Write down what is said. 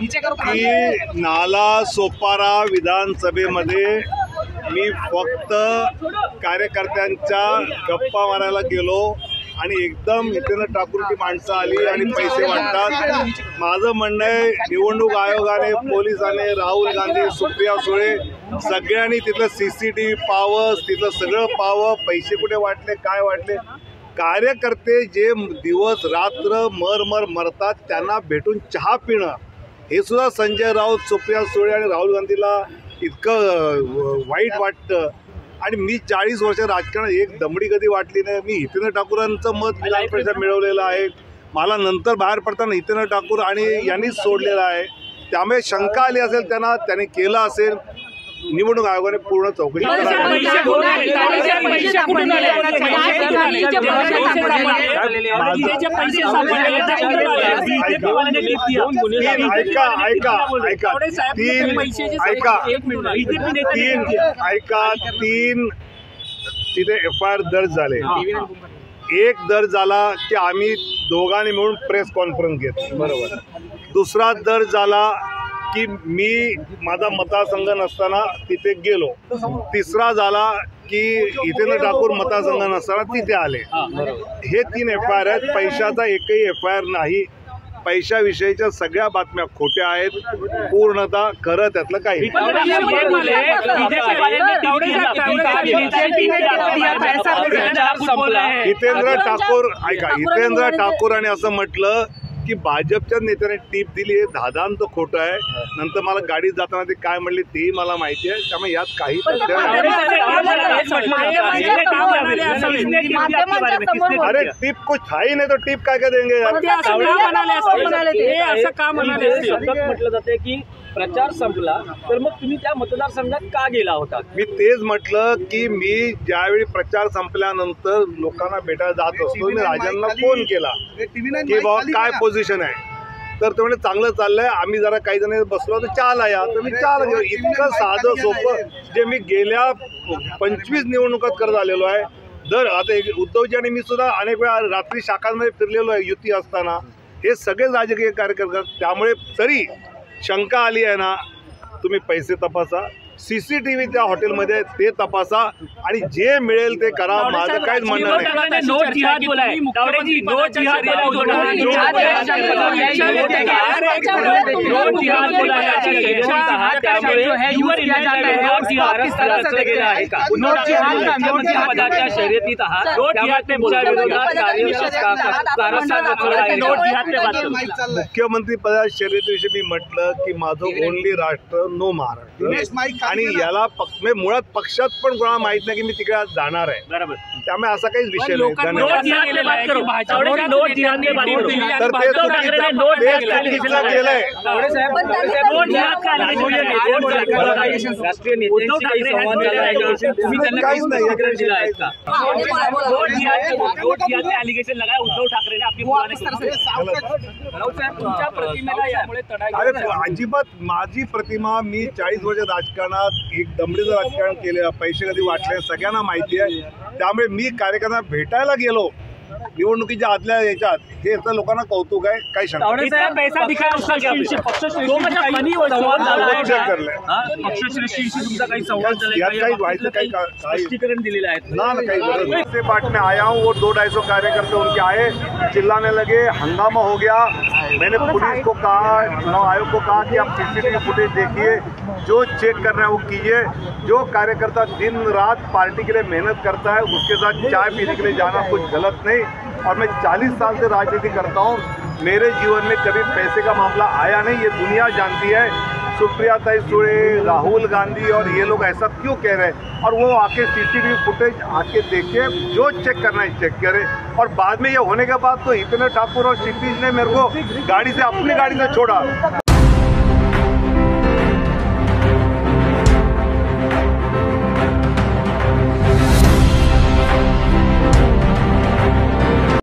की नाला सोपारा विधानसभेमध्ये मी फक्त कार्यकर्त्यांच्या गप्पा मारायला गेलो आणि एकदम हितेंद्र ठाकूरची माणसं आली आणि पैसे वाटतात। माझं म्हणणं आहे निवडणूक आयोगाने, पोलिसांनी, राहुल गांधी, सुप्रिया सुळे सगळ्यांनी तिथलं CCTV पाहावं, तिथलं सगळं पाहावं, पैसे कुठे वाटले, काय वाटले। कार्यकर्ते जे दिवस रात्र मर मरतात त्यांना भेटून चहा पिणं हे सुद्धा संजय राऊत, सुप्रिया सुळे आणि राहुल गांधीला इतकं वाईट वाटतं। आणि मी 40 वर्ष राजकारणात एक दमडी कधी वाटली नाही। मी हितेंद्र ठाकूरांचं मत विधान परिषद मिळवलेलं आहे। मला नंतर बाहेर पडताना हितेंद्र ठाकूर आणि यांनीच सोडलेलं आहे। त्यामुळे शंका आली असेल त्यांना, त्याने केलं असेल, निवडणूक आयोगाने पूर्ण चौकशी तीन तिथे FIR दर्ज झाले। एक दर्ज झाला की आम्ही दोघांनी मिळून प्रेस कॉन्फरन्स घेतली, बरोबर। दुसरा दर्ज झाला की मी माझा मतदारसंघ नसताना तिथे गेलो। तिसरा झाला की हितेंद्र ठाकूर मतदारसंघ नसताना तिथे आले। हे 3 FIR आहेत। पैशाचा एकही FIR नाही। पैशाविषयीच्या सगळ्या बातम्या खोट्या आहेत, पूर्णतः खरं त्यातलं काही। हितेंद्र ठाकूर ऐका, हितेंद्र ठाकूरांनी असं म्हटलं की भाजपच्या नेत्याने टीप दिली, हे धादान तो खोटं आहे। नंतर मला गाडीत जाताना ते काय म्हणले तेही मला माहिती आहे, त्यामुळे यात काही तथ्य नाही। अरे टीप कुछ था ही नहीं तो टीप काय देंगे। म्हटलं जाते की प्रचार संपला तर मग तुम्ही त्या मतदारसंघात का गेला होता? मी तेच म्हटलं की मी ज्यावेळी प्रचार संपल्यानंतर लोकांना भेटायला जात असतो, मी राजांना फोन केला की बाबा काय पोझिशन आहे, तर ते म्हणजे चांगलं चाललंय, आम्ही जरा काही जण बसलो तर चहाला या, तर मी चहाला गेलो। इतकं साधं सोपं जे मी गेल्या 25 निवडणुकात करत आलेलो आहे। आता उद्धवजी आणि मी सुद्धा अनेक वेळा रात्री शाखांमध्ये फिरलेलो आहे युती असताना। हे सगळे राजकीय कार्यकर्ते, त्यामुळे तरी शंका आली आहे ना, तुम्ही पैसे तपासा, CCTV त्या हॉटेलमध्ये ते तपासा आणि जे मिळेल ते करा, माझं काहीच म्हणणं नाही। मुख्यमंत्री पदा शर्यतीविषयी मी म्हटलं की माझं ओनली राष्ट्र नो महाराष्ट्र, आणि याला मुळात पक्षात पण कोणाला माहित नाही की मी तिकडे आज जाणार आहे, बरोबर। त्यामुळे असा काहीच विषय नाही। अरे अजिबात माझी प्रतिमा, मी 40 वर्ष राजकारणात एक दमडीचं राजकारण केलं, पैसे कधी वाटले सगळ्यांना माहिती आहे। त्यामुळे मी कार्यकर्त्यांना भेटायला गेलो निवडणुकीच्या आदल्या याच्यात, हे तर लोकांना कौतुक आहे, काही शंका काही दिलेलं आहे ना, काही से बाट में आया हूँ, वो 200-250 कार्यकर्ते उनके आए, चिल्लाने लगे, हंगामा हो गया। मैंने पुलिस को कहा, चुनाव आयोग को कहा कि आप CCTV फुटेज देखिए, जो चेक करना है वो कीजिए। जो कार्यकर्ता दिन रात पार्टी के लिए मेहनत करता है उसके साथ चाय पीने के लिए जाना कुछ गलत नहीं। और मैं 40 साल से राजनीति करता हूँ, मेरे जीवन में कभी पैसे का मामला आया नहीं, ये दुनिया जानती है। सुप्रिया सुळे, राहुल गांधी और ये लोग ऐसा क्यों कह रहे हैं, और वो आके CCTV फुटेज आके देखे, जो चेक करना है चेक करे। और बाद में ये होने के बाद तो हितेंद्र ठाकूर और क्षितिज ने मेरे को गाड़ी से, अपनी गाड़ी से छोड़ा।